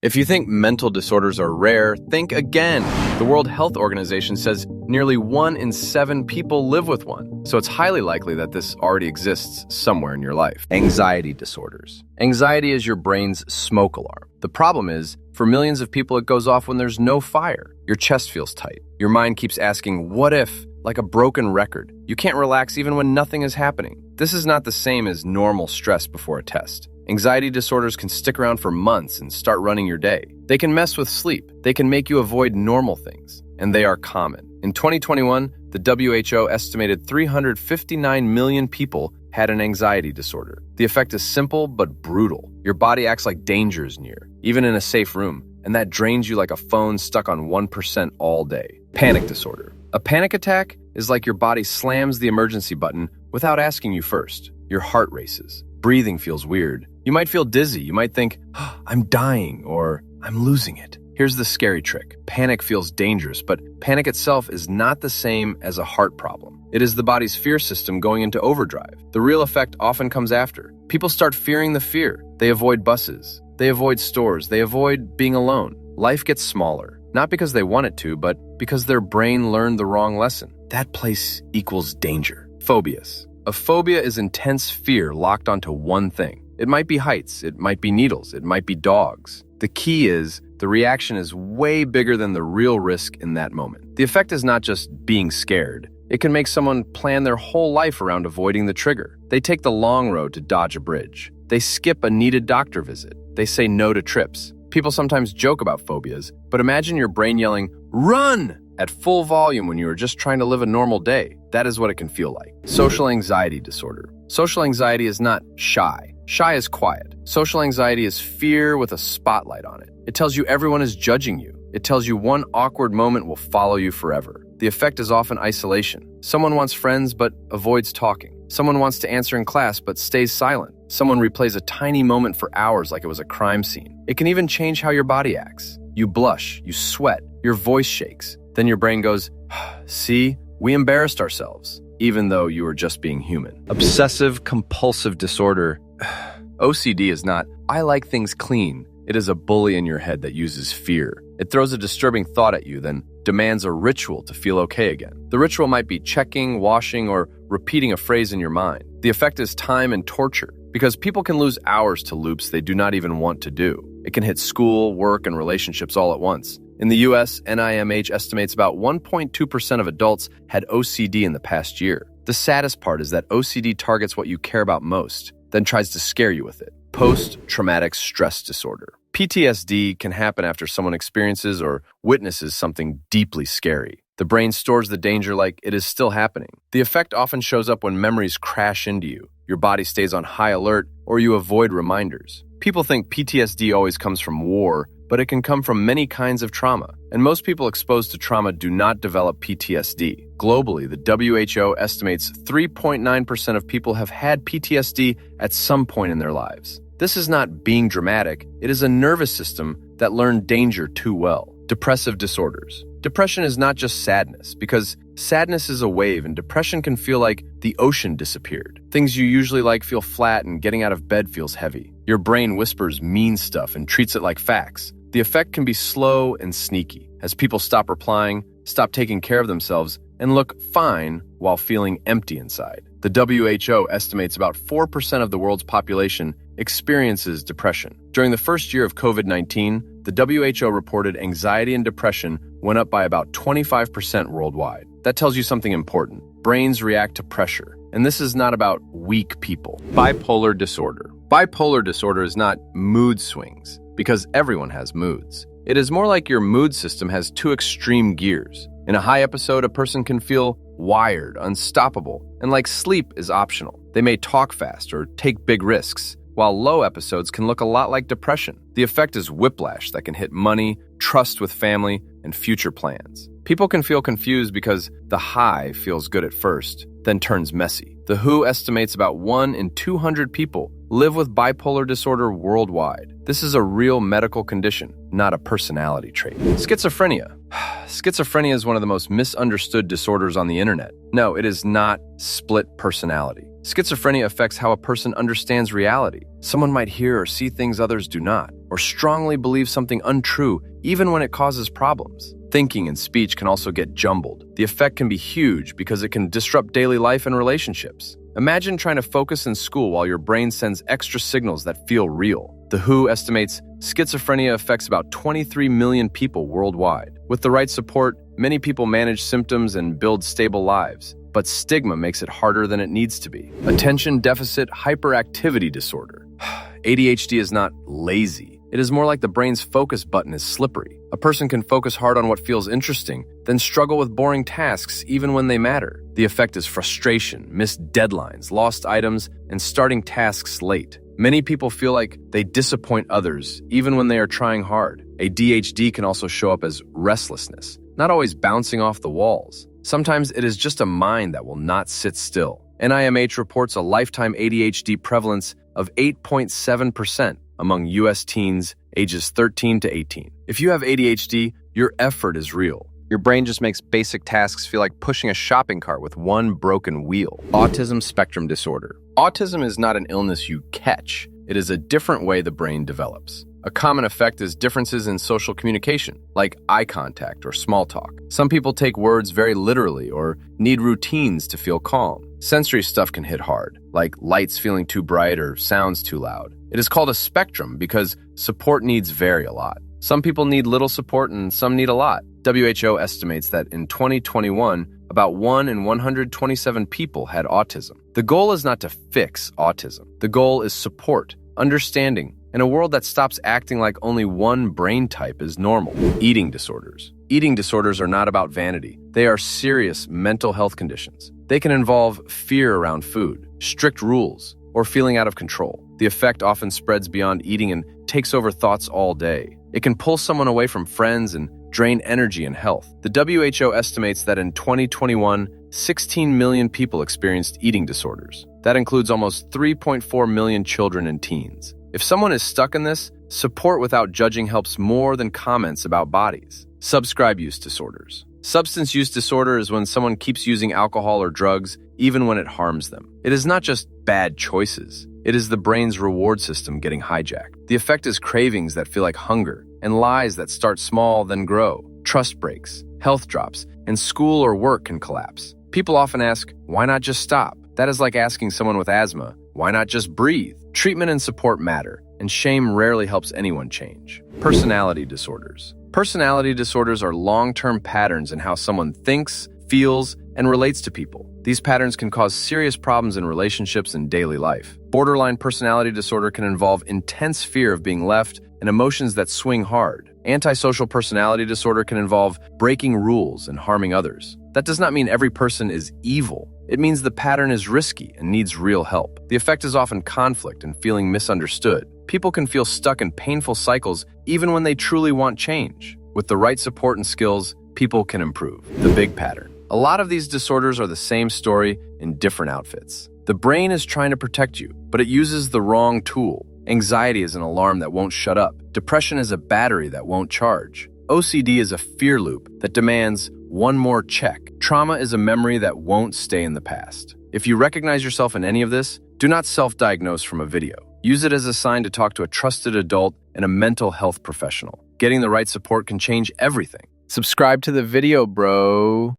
If you think mental disorders are rare, think again. The World Health Organization says nearly 1 in 7 people live with one, so it's highly likely that this already exists somewhere in your life. Anxiety disorders. Anxiety is your brain's smoke alarm. The problem is, for millions of people, it goes off when there's no fire. Your chest feels tight. Your mind keeps asking, what if? Like a broken record. You can't relax even when nothing is happening. This is not the same as normal stress before a test. Anxiety disorders can stick around for months and start running your day. They can mess with sleep. They can make you avoid normal things. And they are common. In 2021, the WHO estimated 359 million people had an anxiety disorder. The effect is simple but brutal. Your body acts like danger is near, even in a safe room, and that drains you like a phone stuck on 1% all day. Panic disorder. A panic attack is like your body slams the emergency button without asking you first. Your heart races. Breathing feels weird. You might feel dizzy. You might think, I'm dying, or I'm losing it. Here's the scary trick. Panic feels dangerous, but panic itself is not the same as a heart problem. It is the body's fear system going into overdrive. The real effect often comes after. People start fearing the fear. They avoid buses. They avoid stores. They avoid being alone. Life gets smaller, not because they want it to, but because their brain learned the wrong lesson. That place equals danger. Phobias. A phobia is intense fear locked onto one thing. It might be heights, it might be needles, it might be dogs. The key is, the reaction is way bigger than the real risk in that moment. The effect is not just being scared. It can make someone plan their whole life around avoiding the trigger. They take the long road to dodge a bridge. They skip a needed doctor visit. They say no to trips. People sometimes joke about phobias, but imagine your brain yelling, "Run!" at full volume when you are just trying to live a normal day. That is what it can feel like. Social anxiety disorder. Social anxiety is not shy. Shy is quiet. Social anxiety is fear with a spotlight on it. It tells you everyone is judging you. It tells you one awkward moment will follow you forever. The effect is often isolation. Someone wants friends but avoids talking. Someone wants to answer in class but stays silent. Someone replays a tiny moment for hours like it was a crime scene. It can even change how your body acts. You blush, you sweat, your voice shakes. Then your brain goes, see, we embarrassed ourselves, even though you were just being human. Obsessive compulsive disorder. OCD is not, I like things clean. It is a bully in your head that uses fear. It throws a disturbing thought at you, then demands a ritual to feel okay again. The ritual might be checking, washing, or repeating a phrase in your mind. The effect is time and torture, because people can lose hours to loops they do not even want to do. It can hit school, work, and relationships all at once. In the US, NIMH estimates about 1.2% of adults had OCD in the past year. The saddest part is that OCD targets what you care about most, then tries to scare you with it. Post-traumatic stress disorder. PTSD can happen after someone experiences or witnesses something deeply scary. The brain stores the danger like it is still happening. The effect often shows up when memories crash into you. Your body stays on high alert, or you avoid reminders. People think PTSD always comes from war, but it can come from many kinds of trauma. And most people exposed to trauma do not develop PTSD. Globally, the WHO estimates 3.9% of people have had PTSD at some point in their lives. This is not being dramatic. It is a nervous system that learned danger too well. Depressive disorders. Depression is not just sadness, because sadness is a wave and depression can feel like the ocean disappeared. Things you usually like feel flat and getting out of bed feels heavy. Your brain whispers mean stuff and treats it like facts. The effect can be slow and sneaky, as people stop replying, stop taking care of themselves, and look fine while feeling empty inside. The WHO estimates about 4% of the world's population experiences depression. During the first year of COVID-19, the WHO reported anxiety and depression went up by about 25% worldwide. That tells you something important. Brains react to pressure. And this is not about weak people. Bipolar disorder. Bipolar disorder is not mood swings, because everyone has moods. It is more like your mood system has two extreme gears. In a high episode, a person can feel wired, unstoppable, and like sleep is optional. They may talk fast or take big risks, while low episodes can look a lot like depression. The effect is whiplash that can hit money, trust with family, and future plans. People can feel confused because the high feels good at first, then turns messy. The WHO estimates about 1 in 200 people live with bipolar disorder worldwide. This is a real medical condition, not a personality trait. Schizophrenia. Schizophrenia is one of the most misunderstood disorders on the internet. No, it is not split personality. Schizophrenia affects how a person understands reality. Someone might hear or see things others do not, or strongly believe something untrue even when it causes problems. Thinking and speech can also get jumbled. The effect can be huge because it can disrupt daily life and relationships. Imagine trying to focus in school while your brain sends extra signals that feel real. The WHO estimates schizophrenia affects about 23 million people worldwide. With the right support, many people manage symptoms and build stable lives. But stigma makes it harder than it needs to be. Attention deficit hyperactivity disorder. ADHD is not lazy. It is more like the brain's focus button is slippery. A person can focus hard on what feels interesting, then struggle with boring tasks even when they matter. The effect is frustration, missed deadlines, lost items, and starting tasks late. Many people feel like they disappoint others even when they are trying hard. ADHD can also show up as restlessness, not always bouncing off the walls. Sometimes it is just a mind that will not sit still. NIMH reports a lifetime ADHD prevalence of 8.7% among U.S. teens ages 13 to 18. If you have ADHD, your effort is real. Your brain just makes basic tasks feel like pushing a shopping cart with one broken wheel. Autism spectrum disorder. Autism is not an illness you catch. It is a different way the brain develops. A common effect is differences in social communication, like eye contact or small talk. Some people take words very literally or need routines to feel calm. Sensory stuff can hit hard, like lights feeling too bright or sounds too loud. It is called a spectrum because support needs vary a lot. Some people need little support and some need a lot. WHO estimates that in 2021, about 1 in 127 people had autism. The goal is not to fix autism. The goal is support, understanding, and a world that stops acting like only one brain type is normal. Eating disorders. Eating disorders are not about vanity. They are serious mental health conditions. They can involve fear around food, strict rules, or feeling out of control. The effect often spreads beyond eating and takes over thoughts all day. It can pull someone away from friends and drain energy and health. The WHO estimates that in 2021, 16 million people experienced eating disorders. That includes almost 3.4 million children and teens. If someone is stuck in this, support without judging helps more than comments about bodies. Subscribe use disorders. Substance use disorder is when someone keeps using alcohol or drugs even when it harms them. It is not just bad choices. It is the brain's reward system getting hijacked. The effect is cravings that feel like hunger and lies that start small then grow. Trust breaks, health drops, and school or work can collapse. People often ask, why not just stop? That is like asking someone with asthma, why not just breathe? Treatment and support matter, and shame rarely helps anyone change. Personality disorders. Personality disorders are long-term patterns in how someone thinks, feels, and relates to people. These patterns can cause serious problems in relationships and daily life. Borderline personality disorder can involve intense fear of being left and emotions that swing hard. Antisocial personality disorder can involve breaking rules and harming others. That does not mean every person is evil. It means the pattern is risky and needs real help. The effect is often conflict and feeling misunderstood. People can feel stuck in painful cycles even when they truly want change. With the right support and skills, people can improve. The big pattern. A lot of these disorders are the same story in different outfits. The brain is trying to protect you, but it uses the wrong tool. Anxiety is an alarm that won't shut up. Depression is a battery that won't charge. OCD is a fear loop that demands one more check. Trauma is a memory that won't stay in the past. If you recognize yourself in any of this, do not self-diagnose from a video. Use it as a sign to talk to a trusted adult and a mental health professional. Getting the right support can change everything. Subscribe to the video, bro.